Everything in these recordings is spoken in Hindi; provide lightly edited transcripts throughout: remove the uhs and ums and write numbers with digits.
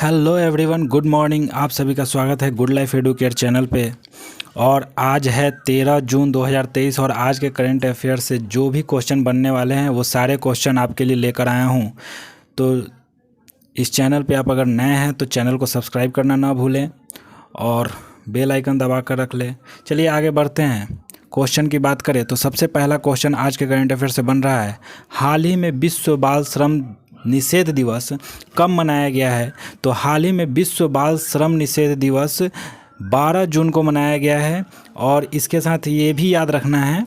Hello everyone, good morning. आप सभी का स्वागत है गुड लाइफ एडुकेट चैनल पे। और आज है 13 जून 2023 और आज के करंट अफेयर से जो भी क्वेश्चन बनने वाले हैं वो सारे क्वेश्चन आपके लिए लेकर आया हूँ। तो इस चैनल पे आप अगर नए हैं तो चैनल को सब्सक्राइब करना ना भूलें और बेल आइकन दबा कर रख लें। चलिए आगे बढ़ते हैं। क्वेश्चन की बात करें तो सबसे पहला क्वेश्चन आज के करंट अफेयर से बन रहा है, हाल ही में विश्व बाल श्रम निषेध दिवस कब मनाया गया है? तो हाल ही में विश्व बाल श्रम निषेध दिवस 12 जून को मनाया गया है। और इसके साथ ये भी याद रखना है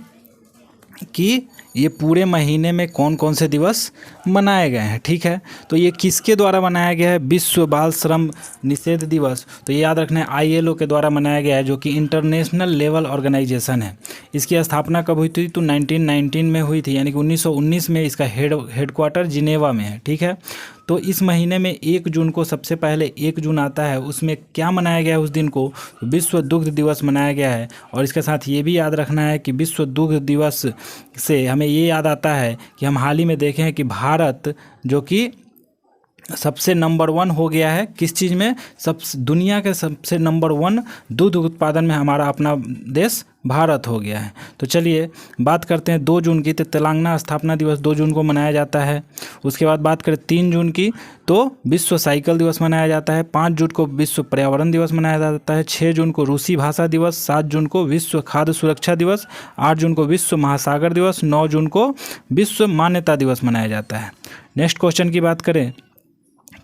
कि ये पूरे महीने में कौन कौन से दिवस मनाए गए हैं। ठीक है, तो ये किसके द्वारा मनाया गया है विश्व बाल श्रम निषेध दिवस? तो ये याद रखना है ILO के द्वारा मनाया गया है, जो कि इंटरनेशनल लेवल ऑर्गेनाइजेशन है। इसकी स्थापना कब हुई थी? तो 1919 में हुई थी, यानी कि 1919 में। इसका हेडक्वार्टर जिनेवा में है। ठीक है, तो इस महीने में 1 जून को सबसे पहले 1 जून आता है, उसमें क्या मनाया गया है उस दिन को? विश्व दुग्ध दिवस मनाया गया है। और इसके साथ ये भी याद रखना है कि विश्व दुग्ध दिवस से हमें ये याद आता है कि हम हाल ही में देखे हैं कि भारत जो कि सबसे नंबर 1 हो गया है किस चीज़ में? दुनिया के सबसे नंबर 1 दूध उत्पादन में हमारा अपना देश भारत हो गया है। तो चलिए बात करते हैं 2 जून की। तो तेलंगाना स्थापना दिवस 2 जून को मनाया जाता है। उसके बाद बात करें 3 जून की, तो विश्व साइकिल दिवस मनाया जाता है। 5 जून को विश्व पर्यावरण दिवस मनाया जाता है। 6 जून को रूसी भाषा दिवस। 7 जून को विश्व खाद्य सुरक्षा दिवस। 8 जून को विश्व महासागर दिवस। 9 जून को विश्व मान्यता दिवस मनाया जाता है। नेक्स्ट क्वेश्चन की बात करें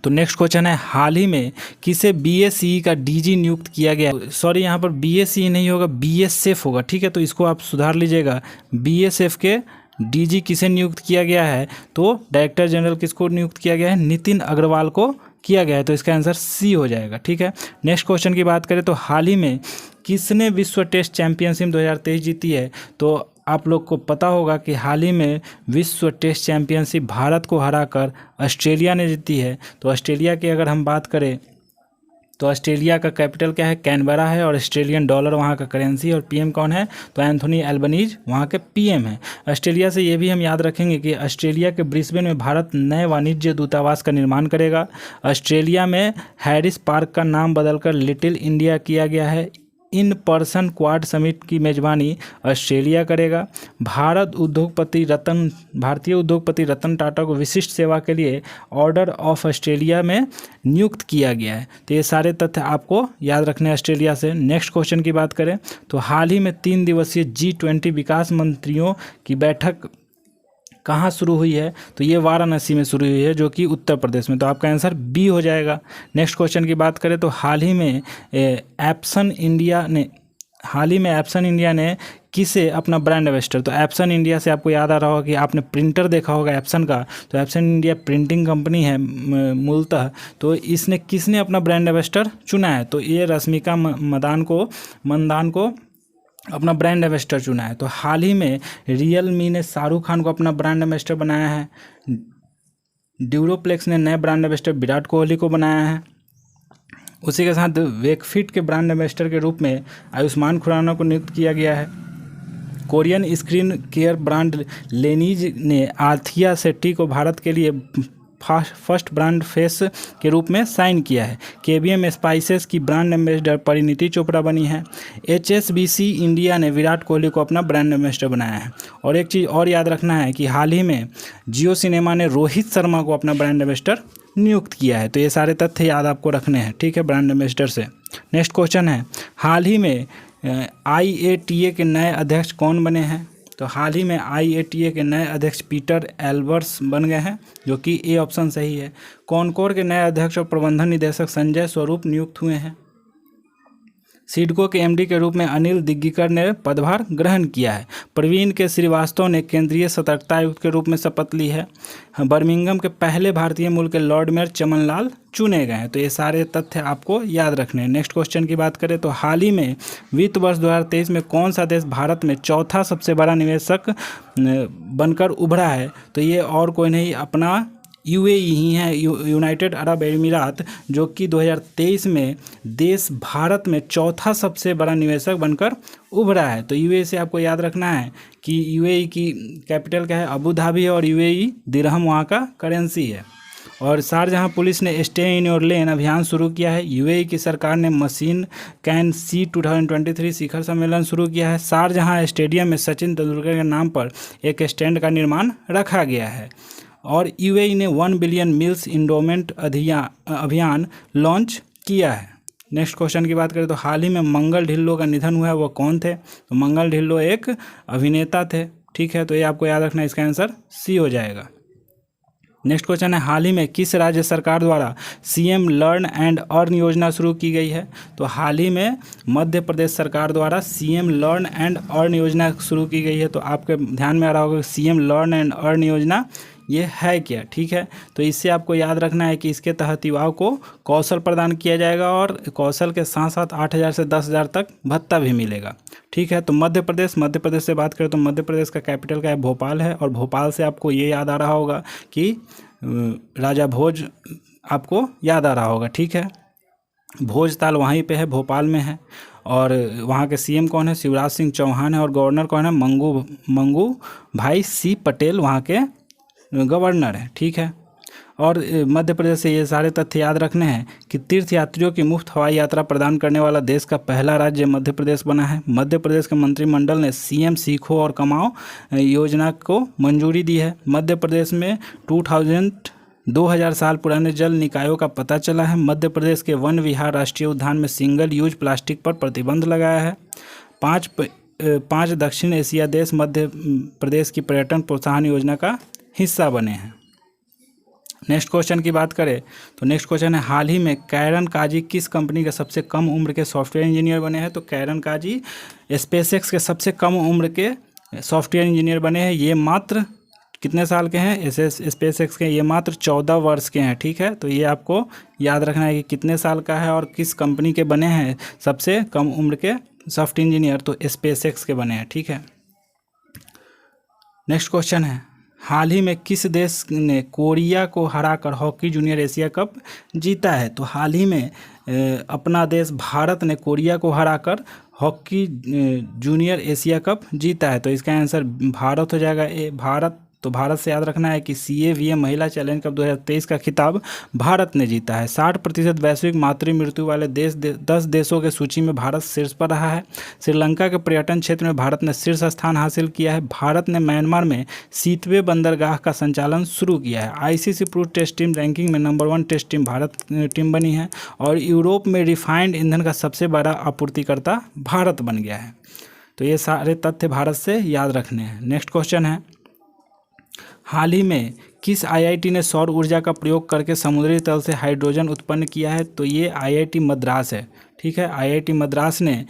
तो नेक्स्ट क्वेश्चन है, हाल ही में किसे BSE का DG नियुक्त किया गया? सॉरी, यहाँ पर BSE नहीं होगा, BSF होगा। ठीक है, तो इसको आप सुधार लीजिएगा। BSF के DG किसे नियुक्त किया गया है? तो डायरेक्टर जनरल किसको नियुक्त किया गया है? नितिन अग्रवाल को किया गया है। तो इसका आंसर C हो जाएगा। ठीक है, नेक्स्ट क्वेश्चन की बात करें तो हाल ही में किसने विश्व टेस्ट चैंपियनशिप 2023 जीती है? तो आप लोग को पता होगा कि हाल ही में विश्व टेस्ट चैंपियनशिप भारत को हराकर ऑस्ट्रेलिया ने जीती है। तो ऑस्ट्रेलिया की अगर हम बात करें तो ऑस्ट्रेलिया का कैपिटल क्या है? कैनबरा है। और ऑस्ट्रेलियन डॉलर वहाँ का करेंसी। और PM कौन है? तो एंथोनी एल्बनीज वहाँ के PM हैं। ऑस्ट्रेलिया से ये भी हम याद रखेंगे कि ऑस्ट्रेलिया के ब्रिस्बेन में भारत नए वाणिज्य दूतावास का निर्माण करेगा। ऑस्ट्रेलिया में हैरिस पार्क का नाम बदलकर लिटिल इंडिया किया गया है। इन पर्सन क्वाड समिट की मेजबानी ऑस्ट्रेलिया करेगा। भारतीय उद्योगपति रतन टाटा को विशिष्ट सेवा के लिए ऑर्डर ऑफ ऑस्ट्रेलिया में नियुक्त किया गया है। तो ये सारे तथ्य आपको याद रखने हैं ऑस्ट्रेलिया से। नेक्स्ट क्वेश्चन की बात करें तो हाल ही में 3 दिवसीय G20 विकास मंत्रियों की बैठक कहाँ शुरू हुई है? तो ये वाराणसी में शुरू हुई है, जो कि उत्तर प्रदेश में। तो आपका आंसर B हो जाएगा। नेक्स्ट क्वेश्चन की बात करें तो हाल ही में एप्सन इंडिया ने किसे अपना ब्रांड एम्बेसडर? तो एप्सन इंडिया से आपको याद आ रहा होगा कि आपने प्रिंटर देखा होगा एप्सन का। तो एप्सन इंडिया प्रिंटिंग कंपनी है मूलतः। तो इसने किसने अपना ब्रांड एम्बेसडर चुना है? तो ये रश्मिका मंदान को अपना ब्रांड एम्बेसडर चुना है। तो हाल ही में रियलमी ने शाहरुख खान को अपना ब्रांड एम्बेसडर बनाया है। ड्यूरोप्लेक्स ने नए ब्रांड एम्बेसडर विराट कोहली को बनाया है। उसी के साथ वेकफिट के ब्रांड एम्बेसडर के रूप में आयुष्मान खुराना को नियुक्त किया गया है। कोरियन स्क्रीन केयर ब्रांड लेनीज ने आथिया शेट्टी को भारत के लिए फर्स्ट ब्रांड फेस के रूप में साइन किया है। KBM स्पाइसेस की ब्रांड एम्बेसडर परिणीति चोपड़ा बनी है। HSBC इंडिया ने विराट कोहली को अपना ब्रांड एम्बेसडर बनाया है। और एक चीज़ और याद रखना है कि हाल ही में जियो सिनेमा ने रोहित शर्मा को अपना ब्रांड एम्बेसडर नियुक्त किया है। तो ये सारे तथ्य याद आपको रखने हैं। ठीक है, ब्रांड एम्बेसडर से। नेक्स्ट क्वेश्चन है, हाल ही में IATA के नए अध्यक्ष कौन बने हैं? तो हाल ही में IATA के नए अध्यक्ष पीटर एल्बर्स बन गए हैं, जो कि A ऑप्शन सही है। कॉनकोर के नए अध्यक्ष और प्रबंधन निदेशक संजय स्वरूप नियुक्त हुए हैं। सिडको के MD के रूप में अनिल दिग्गीकर ने पदभार ग्रहण किया है। प्रवीण के श्रीवास्तव ने केंद्रीय सतर्कता आयुक्त के रूप में शपथ ली है। बर्मिंघम के पहले भारतीय मूल के लॉर्ड मेयर चमन लाल चुने गए हैं। तो ये सारे तथ्य आपको याद रखने हैं। नेक्स्ट क्वेश्चन की बात करें तो हाल ही में वित्त वर्ष 2023 में कौन सा देश भारत में चौथा सबसे बड़ा निवेशक बनकर उभरा है? तो ये और कोई नहीं, अपना UAE ही है, यूनाइटेड अरब अमीरात, जो कि 2023 में देश भारत में चौथा सबसे बड़ा निवेशक बनकर उभरा है। तो UAE से आपको याद रखना है कि UAE की कैपिटल क्या है? अबू धाबी है। और UAE दिरहम वहाँ का करेंसी है। और शारजहां पुलिस ने स्टे इन योर लेन अभियान शुरू किया है। यूएई की सरकार ने मशीन कैन सी 2023 शिखर सम्मेलन शुरू किया है। शारजहां स्टेडियम में सचिन तेंदुलकर के नाम पर एक स्टैंड का निर्माण रखा गया है। और यूएई ने 1 बिलियन मील्स इंडोमेंट अभियान लॉन्च किया है। नेक्स्ट क्वेश्चन की बात करें तो हाल ही में मंगल ढिल्लों का निधन हुआ है, वो कौन थे? तो मंगल ढिल्लों एक अभिनेता थे। ठीक है, तो ये आपको याद रखना है, इसका आंसर सी हो जाएगा। नेक्स्ट क्वेश्चन है, हाल ही में किस राज्य सरकार द्वारा सीएम लर्न एंड अर्न योजना शुरू की गई है? तो हाल ही में मध्य प्रदेश सरकार द्वारा सीएम लर्न एंड अर्न योजना शुरू की गई है। तो आपके ध्यान में आ रहा होगा सीएम लर्न एंड अर्न योजना ये है क्या? ठीक है, तो इससे आपको याद रखना है कि इसके तहत युवाओं को कौशल प्रदान किया जाएगा और कौशल के साथ साथ 8,000 से 10,000 तक भत्ता भी मिलेगा। ठीक है, तो मध्य प्रदेश से बात करें तो मध्य प्रदेश का कैपिटल क्या है? भोपाल है। और भोपाल से आपको ये याद आ रहा होगा कि राजा भोज आपको याद आ रहा होगा। ठीक है, भोज ताल वहीं पे है, भोपाल में है। और वहाँ के सीएम कौन है? शिवराज सिंह चौहान है। और गवर्नर कौन है? मंगू भाई सी पटेल वहाँ के गवर्नर है। ठीक है, और मध्य प्रदेश से ये सारे तथ्य याद रखने हैं कि तीर्थयात्रियों की मुफ्त हवाई यात्रा प्रदान करने वाला देश का पहला राज्य मध्य प्रदेश बना है। मध्य प्रदेश के मंत्रिमंडल ने सीएम सीखो और कमाओ योजना को मंजूरी दी है। मध्य प्रदेश में 2000 साल पुराने जल निकायों का पता चला है। मध्य प्रदेश के वन विहार राष्ट्रीय उद्यान में सिंगल यूज प्लास्टिक पर प्रतिबंध लगाया है। पाँच दक्षिण एशिया देश मध्य प्रदेश की पर्यटन प्रोत्साहन योजना का हिस्सा बने हैं। नेक्स्ट क्वेश्चन की बात करें तो नेक्स्ट क्वेश्चन है, हाल ही में कैरन काजी किस कंपनी के सबसे कम उम्र के सॉफ्टवेयर इंजीनियर बने हैं? तो कैरन काजी स्पेसएक्स के सबसे कम उम्र के सॉफ्टवेयर इंजीनियर बने हैं। ये मात्र कितने साल के हैं? स्पेसएक्स के ये मात्र 14 वर्ष के हैं। ठीक है, तो ये आपको याद रखना है कि कितने साल का है और किस कंपनी के बने हैं सबसे कम उम्र के सॉफ्टवेयर इंजीनियर, तो स्पेसएक्स के बने हैं। ठीक है, नेक्स्ट क्वेश्चन है, हाल ही में किस देश ने कोरिया को हराकर हॉकी जूनियर एशिया कप जीता है? तो हाल ही में अपना देश भारत ने कोरिया को हराकर हॉकी जूनियर एशिया कप जीता है। तो इसका आंसर भारत हो जाएगा। भारत, तो भारत से याद रखना है कि CAVM महिला चैलेंज कप 2023 का खिताब भारत ने जीता है। 60% वैश्विक मातृ मृत्यु वाले 10 देशों के सूची में भारत शीर्ष पर रहा है। श्रीलंका के पर्यटन क्षेत्र में भारत ने शीर्ष स्थान हासिल किया है। भारत ने म्यांमार में शीतवे बंदरगाह का संचालन शुरू किया है। ICC proof test team ranking में number 1 test team Bharat team बनी है। और यूरोप में रिफाइंड ईंधन का सबसे बड़ा आपूर्तिकर्ता भारत बन गया है। तो ये सारे तथ्य भारत से याद रखने हैं। नेक्स्ट क्वेश्चन है, हाल ही में किस IIT ने सौर ऊर्जा का प्रयोग करके समुद्री तल से हाइड्रोजन उत्पन्न किया है? तो ये IIT मद्रास है। ठीक है, IIT मद्रास ने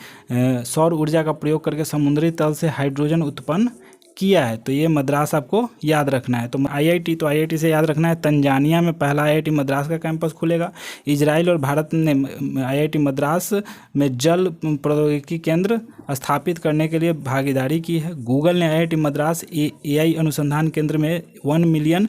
सौर ऊर्जा का प्रयोग करके समुद्री तल से हाइड्रोजन उत्पन्न किया है। तो ये मद्रास आपको याद रखना है। तो IIT से याद रखना है, तंजानिया में पहला IIT मद्रास का कैंपस खुलेगा। इजराइल और भारत ने IIT मद्रास में जल प्रौद्योगिकी केंद्र स्थापित करने के लिए भागीदारी की है। गूगल ने IIT मद्रास AI अनुसंधान केंद्र में $1 मिलियन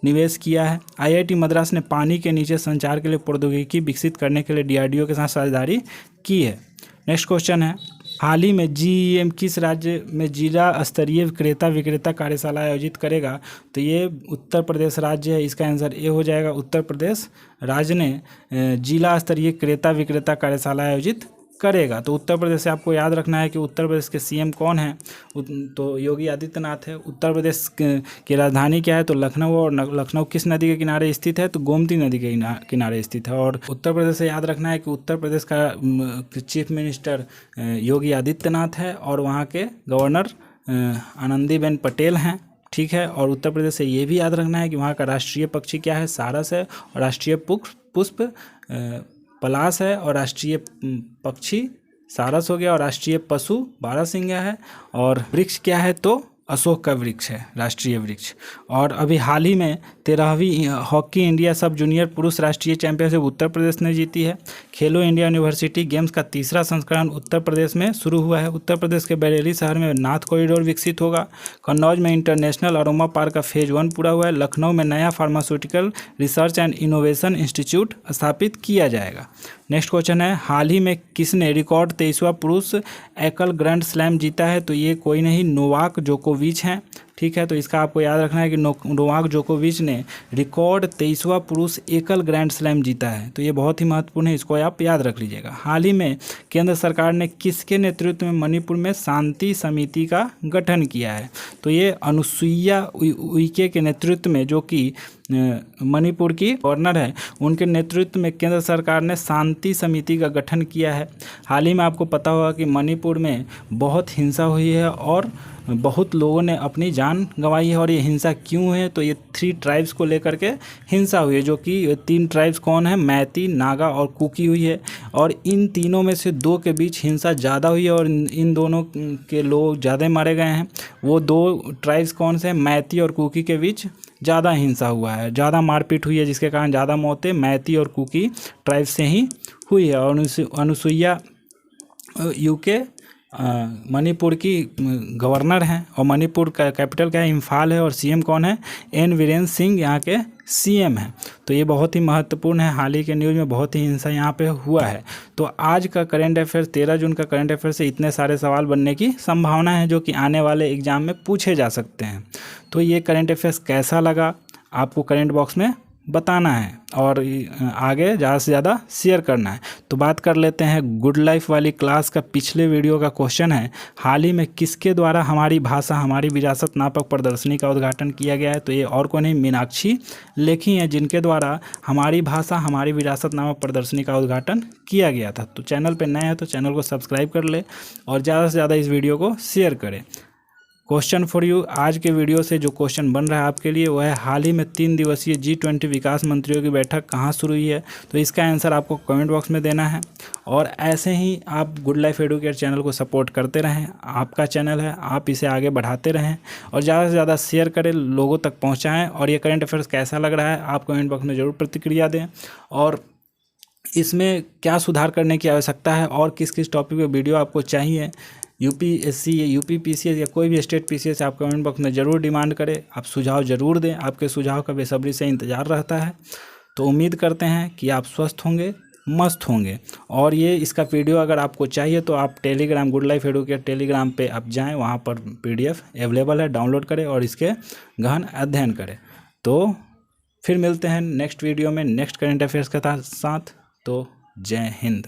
निवेश किया है। IIT मद्रास ने पानी के नीचे संचार के लिए प्रौद्योगिकी विकसित करने के लिए DRDO के साथ साझेदारी की है। नेक्स्ट क्वेश्चन है, हाल ही में GEM किस राज्य में जिला स्तरीय क्रेता विक्रेता कार्यशाला आयोजित करेगा? तो ये उत्तर प्रदेश राज्य है। इसका आंसर ए हो जाएगा। उत्तर प्रदेश राज्य ने जिला स्तरीय क्रेता विक्रेता कार्यशाला आयोजित करेगा। तो उत्तर प्रदेश से आपको याद रखना है कि उत्तर प्रदेश के CM कौन है? तो योगी आदित्यनाथ है। उत्तर प्रदेश की राजधानी क्या है? तो लखनऊ। और लखनऊ किस नदी के किनारे स्थित है? तो गोमती नदी के किनारे स्थित है। और उत्तर प्रदेश से याद रखना है कि उत्तर प्रदेश का चीफ मिनिस्टर योगी आदित्यनाथ है और वहाँ के गवर्नर आनंदीबेन पटेल हैं। ठीक है, और उत्तर प्रदेश से ये भी याद रखना है कि वहाँ का राष्ट्रीय पक्षी क्या है? सारस है। और राष्ट्रीय पुष्प पलाश है। और राष्ट्रीय पक्षी सारस हो गया। और राष्ट्रीय पशु बारहसिंगा है। और वृक्ष क्या है? तो अशोक का वृक्ष है राष्ट्रीय वृक्ष। और अभी हाल ही में 13वीं हॉकी इंडिया सब जूनियर पुरुष राष्ट्रीय चैंपियनशिप उत्तर प्रदेश ने जीती है। खेलो इंडिया यूनिवर्सिटी गेम्स का तीसरा संस्करण उत्तर प्रदेश में शुरू हुआ है। उत्तर प्रदेश के बरेली शहर में नाथ कॉरिडोर विकसित होगा। कन्नौज में इंटरनेशनल अरोमा पार्क का फेज 1 पूरा हुआ है। लखनऊ में नया pharmaceutical research and innovation institute स्थापित किया जाएगा। नेक्स्ट क्वेश्चन है, हाल ही में किसने रिकॉर्ड 23वां पुरुष एकल ग्रैंड स्लैम जीता है? तो ये कोई नहीं, नोवाक जोकोविच हैं। ठीक है। तो इसका आपको याद रखना है कि नोवाक जोकोविच ने रिकॉर्ड 23वां पुरुष एकल ग्रैंड स्लैम जीता है। तो ये बहुत ही महत्वपूर्ण है, इसको आप याद रख लीजिएगा। हाल ही में केंद्र सरकार ने किसके नेतृत्व में मणिपुर में शांति समिति का गठन किया है? तो ये अनुसुईया उइके के नेतृत्व में, जो कि मणिपुर की गवर्नर है, उनके नेतृत्व में केंद्र सरकार ने शांति समिति का गठन किया है। हाल ही में आपको पता होगा कि मणिपुर में बहुत हिंसा हुई है और बहुत लोगों ने अपनी जान गंवाई है। और ये हिंसा क्यों है? तो ये 3 ट्राइब्स को लेकर के हिंसा हुई है, जो कि 3 ट्राइब्स कौन है? मैती, नागा और कुकी हुई है। और इन तीनों में से 2 के बीच हिंसा ज़्यादा हुई है और इन दोनों के लोग ज़्यादा मारे गए हैं। वो 2 ट्राइब्स कौन से हैं? मैती और कुकी के बीच ज़्यादा हिंसा हुआ है, ज़्यादा मारपीट हुई है, जिसके कारण ज़्यादा मौतें मैती और कुकी ट्राइब से ही हुई है। और अनुसुईया यूके मणिपुर की गवर्नर हैं और मणिपुर का कैपिटल क्या है? इम्फाल है। और सीएम कौन है? एन वीरेंद्र सिंह यहाँ के सीएम हैं। तो ये बहुत ही महत्वपूर्ण है। हाल ही के न्यूज़ में बहुत ही हिंसा यहाँ पे हुआ है। तो आज का करंट अफेयर्स 13 जून का करंट अफेयर्स से इतने सारे सवाल बनने की संभावना है, जो कि आने वाले एग्जाम में पूछे जा सकते हैं। तो ये करंट अफेयर्स कैसा लगा आपको कमेंट बॉक्स में बताना है और आगे ज़्यादा से ज़्यादा शेयर करना है। तो बात कर लेते हैं गुड लाइफ वाली क्लास का। पिछले वीडियो का क्वेश्चन है, हाल ही में किसके द्वारा हमारी भाषा हमारी विरासत नामक प्रदर्शनी का उद्घाटन किया गया है? तो ये और कोई नहीं, मीनाक्षी लेखी हैं, जिनके द्वारा हमारी भाषा हमारी विरासत नामक प्रदर्शनी का उद्घाटन किया गया था। तो चैनल पर नए हैं तो चैनल को सब्सक्राइब कर ले और ज़्यादा से ज़्यादा इस वीडियो को शेयर करें। क्वेश्चन फॉर यू, आज के वीडियो से जो क्वेश्चन बन रहा है आपके लिए वो है, हाल ही में 3 दिवसीय G20 विकास मंत्रियों की बैठक कहाँ शुरू हुई है? तो इसका आंसर आपको कमेंट बॉक्स में देना है। और ऐसे ही आप गुड लाइफ एडुकेट चैनल को सपोर्ट करते रहें, आपका चैनल है, आप इसे आगे बढ़ाते रहें और ज़्यादा से ज़्यादा शेयर करें, लोगों तक पहुँचाएँ। और ये करंट अफेयर्स कैसा लग रहा है आप कमेंट बॉक्स में ज़रूर प्रतिक्रिया दें और इसमें क्या सुधार करने की आवश्यकता है और किस किस टॉपिक पर वीडियो आपको चाहिए, यूपीएससी या यूपीपीसीएस या कोई भी स्टेट पीसीएस, आप कमेंट बॉक्स में ज़रूर डिमांड करें। आप सुझाव ज़रूर दें, आपके सुझाव का बेसब्री से इंतज़ार रहता है। तो उम्मीद करते हैं कि आप स्वस्थ होंगे, मस्त होंगे। और ये इसका वीडियो अगर आपको चाहिए तो आप Telegram good life educate Telegram पे आप जाएं, वहाँ पर PDF अवेलेबल है, डाउनलोड करें और इसके गहन अध्ययन करें। तो फिर मिलते हैं नेक्स्ट वीडियो में नेक्स्ट करंट अफेयर्स के साथ। तो जय हिंद।